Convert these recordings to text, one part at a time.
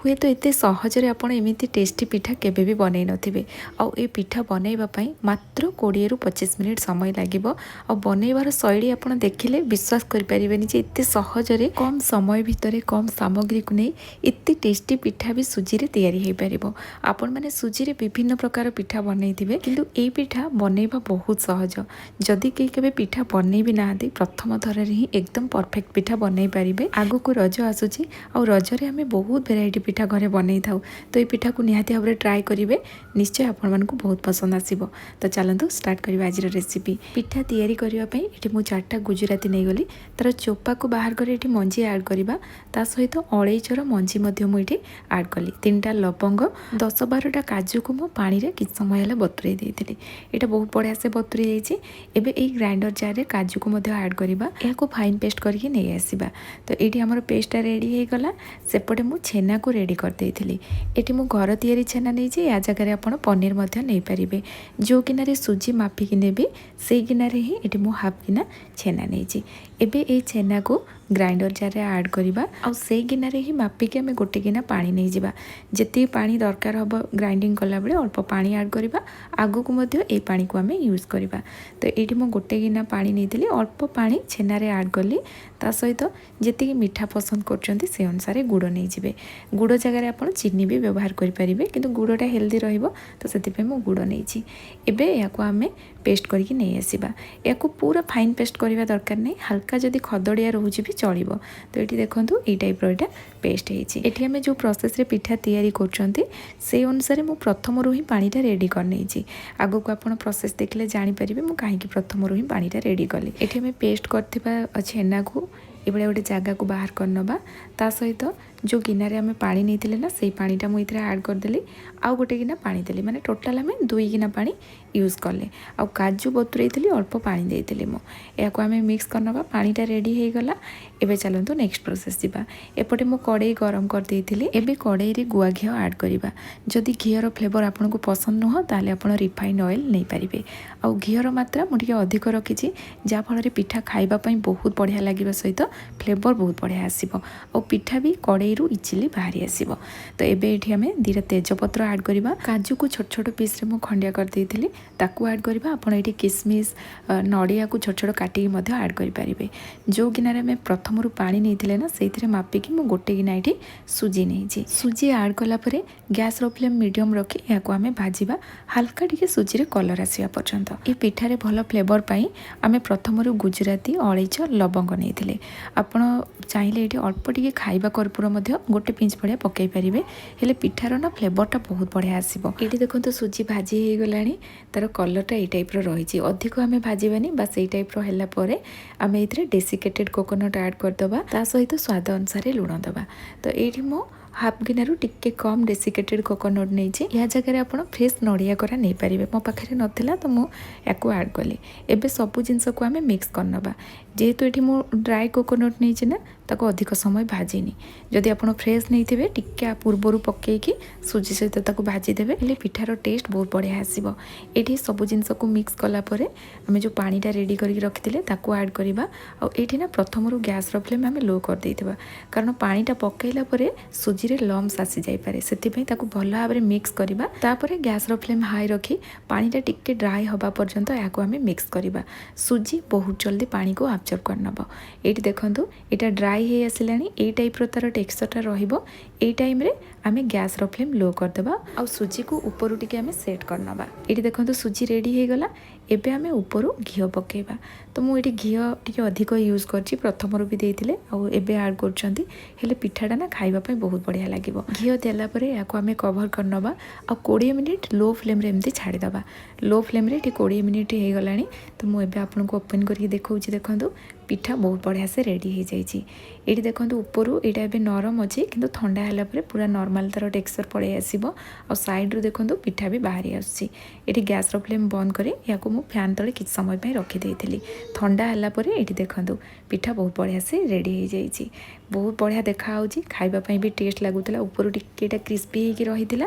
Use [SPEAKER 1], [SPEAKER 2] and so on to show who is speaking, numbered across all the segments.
[SPEAKER 1] हुए तो एते सहजरे आपण एमिति टेस्टी पिठा केबे भी बनै नथिबे। आ ए पिठा बनैबा पई मात्र 20 रु 25 मिनिट समय लागिबो। आ बनैबार शैली आपण देखिले विश्वास करि परिबेनी जे एते सहजरे कम समय भितरे कम सामग्री को नै एते टेस्टी पिठा भी सुजी रे तैयारी हे परिबो। आपण माने सुजी रे विभिन्न प्रकार पिठा बनैथिबे किंतु ए पिठा बनैबा बहुत सहज। जदि के केबे पिठा बनै भी नाहंती प्रथम थर रे ही एकदम परफेक्ट पिठा बनै परिबे। आगु को रज आसुची आ रज रे हमें बहुत वेराइटी पिठा घरे बनै थाउ। तो ये पिठा को निहाती भाव ट्राए करेंगे, निश्चय आपण मानकु बहुत पसंद आसीबो। तो चलतु स्टार्ट करबा आज रेसिपी। पिठा तैयारी करबा पई एठी मु 4टा गुजराती नै गली, तार चोपा को बाहर करे एठी मंजी ऐड करबा। ता सहित अळैचर मंजी मध्ये मु एठी ऐड कली। 3टा लवंग 10-12टा काजू को मु पानी रे किछ समय हला बतुरै देथिली। एटा बहुत बढ़िया से बतुरै जाईची। एबे ए ग्राइंडर जार रे काजू को मध्ये ऐड करबा। या को फाइन पेस्ट करके नै आसीबा। तो एठी हमर पेस्टटा रेडी हे गला। सेपटे मु छेना को रेडी कर देथिली। एठी मु घर तैयारी छेना नै जे या जगह रे आपण पनीर मध्ये नै परिबे। जो गिना रे सुजी मापी कि नेबे सेई गिना रे ही एठी मु हाफ गिना छेना नै जे। एबे ए छेना को ग्राइंडर जार रे ऐड करबा। आ सेई गिना रे ही मापी के हमें गोटे गिना पानी नै जिबा। जेति पानी दरकार हबो ग्राइंडिंग कला बेले अल्प पानी ऐड करबा। आगु को मध्ये ए पानी को हमें यूज करबा। तो एठी मु गोटे गिना पानी नैथिली, अल्प पानी छेना रे ऐड करली। ता सहित जेति मीठा पसंद करचंती से अनुसार गुड़ नै जिबे। गुड़ जगह आपण चीनी भी व्यवहार करि परिबे, किंतु गुड़टा हेल्दी रहिबो। तो सेति पे मु गुड़ नैछि। एबे याको हमें पेस्ट करके नै आसीबा। याको पूरा फाइन पेस्ट करबा दरकार नै, हल्का जदि खदड़िया रहउछि भी चलिबो। तो एठी देखंतु ए टाइप रो एटा पेस्ट हेछि। एठी हमें जो प्रोसेस रे पिठा तैयारी करचंती से अनुसार मु प्रथम रो ही पानीटा रेडी कर नैछि। आगु को आपण प्रोसेस देखले जानि परिबे मु काहे कि प्रथम रो ही पानीटा रेडी करली। एठी हमें पेस्ट करथिबा छेना को एबळे गोटे जगह को बाहर कर नबा। ता सहित जो गिनारे आम पानी नहीं ना से पानीटा मुझे ऐड करदेली। आउ गोटे गिना पानी देली, माने टोटाल आम 2 गिना पानी यूज कले। आ काजू बतुरई अल्प पानी देली। मुझे आम मिक्स करनबा। पानीटा रेडी हो गला। एबे चलतु नेक्स्ट प्रोसेस जीवा। एपटे मु कड़ाई गरम कर देइथिली। एबे कड़ाई रे गुआ घी ऐड करबा। जदि घीर फ्लेवर आपन को पसंद नुह ताले आपन रिफाइन ऑयल नहीं पारिबे। आ घीर मात्रा मु टिके अधिक रखिछि, जा फल पिठा खाइबा पई बहुत बढ़िया लागिबा सहित फ्लेवर बहुत बढ़िया आसीबो। आ पिठा भी कड़ाई रु इजिली बाहरी आसीबो। तो एबे एठी हमें 2टा तेजपत्र ऐड करबा। काजू को छोट छोट पीस रे मु खंडिया कर देइथिली, ताकू ऐड करबा। आपण एठी किसमिस नडिया को छोट छोट काटी मध्ये ऐड करि परिबे। जो गिना रे में प्रथम रु पानी नैथिले ना सेइथिरे मापी कि मु गोटे गिना एठी सुजी नैछि। सुजी ऐड कला परे गैस रो फ्लेम मीडियम रखी याको हमें भाजीबा, हल्का टिके सुजी रे कलर आसीबा पर्यंत। ए पिठा रे भलो फ्लेवर पाई आमे प्रथम रु गुजराती अळैच लवंग नैथिले। आपण चाहिले एठी अल्प टिके खाइबा कर्पूर मध्ये गोटे पिंच भलिया पकाई पारिबे। हेले पिठार ना फ्लेवरटा बहुत बढ़िया आसीबो। एठी देखंतु सुजी भाजी हे गलानी, तार कलरटा ए टाइप रो रहिछि। अधिक आमे भाजीबानी, बस ए टाइप रो हैला परे आमे इथरे डेसिकेटेड कोकोनट ऐड कर दबा। ता सहित स्वाद अनुसार लुण दबा। तो एठी मो हाफ गिनारू टिके कम डेसिकेटेड कोकोनट नहीं। या जगह आप फ्रेश नड़िया करा नहीं पारे। मो पाखे नाला तो मुझे ऐड कली। एबे सबू जिनस को आम मिक्स करनबा। जेहेतु ये मु ड्राई कोकोनट नहीं ना ताको अधिक समय भाजीनी। जदि आप फ्रेश नहीं थे टिके पूर्वर पकईकि सुजी सहित ताको भाजी देबे, हेले पिठार टेस्ट बहुत बढ़िया आसीबो। एठी सबू जिनस को मिक्स कला परे आमे जो पानीटा रेडी करके रखिथिले ताको ऐड करबा। आ एठी ना प्रथम रु गैस रो फ्लेम आमे लो कर देइथिबा, कारण पानीटा पकईला परे सुजी रे लम्स आसी जाई पारे। सेति पई ताको भलो भाबरे मिक्स करबा। तापरे गैस रो फ्लेम हाई रखी पानीटा टिके ड्राई हबा पर्यंत याको आमे मिक्स करबा। सुजी बहुत जल्दी पानी को अब्जॉर्ब कर नबो। एठी देखंतु एटा ड्राई हे आसिलानी। ए टाइप रो तार टेक्सचरटा रहिबो। ए टाइम रे आमे गैस रो फ्लेम लो कर देबा। आ सुजी को ऊपर टिके आमे सेट कर नबा। एठी देखंतु सुजी रेडी हे गला। एबे आमे ऊपर घी पकेबा। तो मु एठी घी टिके अधिक यूज करछि। प्रथम रु भी देइथिले आ एबे ऐड करछंती। हेले पिठाटा ना खाइबा पई बहुत बढ़िया लागिबो। घी देला परे याको आमे कवर कर नबा। आ 20 मिनिट लो फ्लेम रे एमती छाड़ी दबा। लो फ्लेम रे टी 20 मिनिट हे गलानी। तो मु एबे आपन को ओपन करके देखौछि। देखंतु पिठा बहुत बढ़िया से रेडी हो जाइए। ये देखो उपरू यहाँ ए नरम अच्छी, किंतु ठंडा है पूरा नॉर्मल तार टेक्सचर पड़े आसो। आ साइड रू देखो पिठा भी बाहरी आसी। गैस रो फ्लेम बंद कर या फैन तले किछ समय रखीदी। ठंडा है देखो पिठा बहुत बढ़िया से रेडी हो जाइए। बहुत बढ़िया देखा खाइबापी भी टेस्ट लगुला। ऊपर टिके क्रिस्पी होगी रही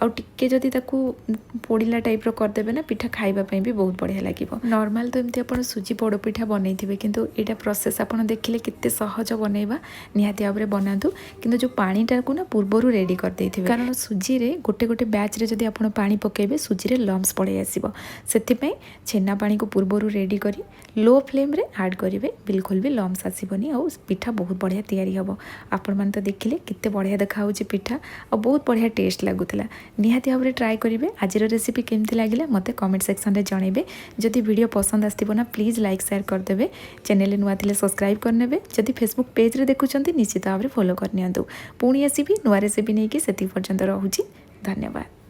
[SPEAKER 1] आ टिके जदि पोड़ा टाइप करदेवे ना पिठा खाइबापी भी बहुत बढ़िया लगे। नॉर्मल तो एमती आप सुजी पोड़ पिठा बनई थे, किंतु यहाँ प्रोसेस आप देखिले केते सहज बन बनैबा निहाती भाव में बनातु किंतु जो पानीटा को ना पूर्वर रेडी कर देथिबे कारण सुजी रे गोटे गोटे बैच रे जदी आपण पानी पकेबे सुजी रे लम्स पड़े आसीबो सेति पई छेना पानी को पूर्वर रेडी करी लो फ्लेम रे ऐड करेंगे बिल्कुल भी लम्स आसबनी और पिठा बहुत बढ़िया तैयारी हम आपण मैंने तो देखिले केते बढ़िया देखा पिठा और बहुत बढ़िया टेस्ट लगुला निहाती भाव में ट्राए करेंगे आज रेसिपी केमती लगे मत कमेंट सेक्शन में जनइबे जदि वीडियो पसंद आसो ना प्लीज लाइक शेयर करदे चैनल नुआ थे सब्सक्राइब करने जदि फेसबुक पेज रे देखुं निश्चित भाव में फॉलो करनी पुणी आसबि नुआ रेसिपी नहीं कि से पर्यंत रोची धन्यवाद।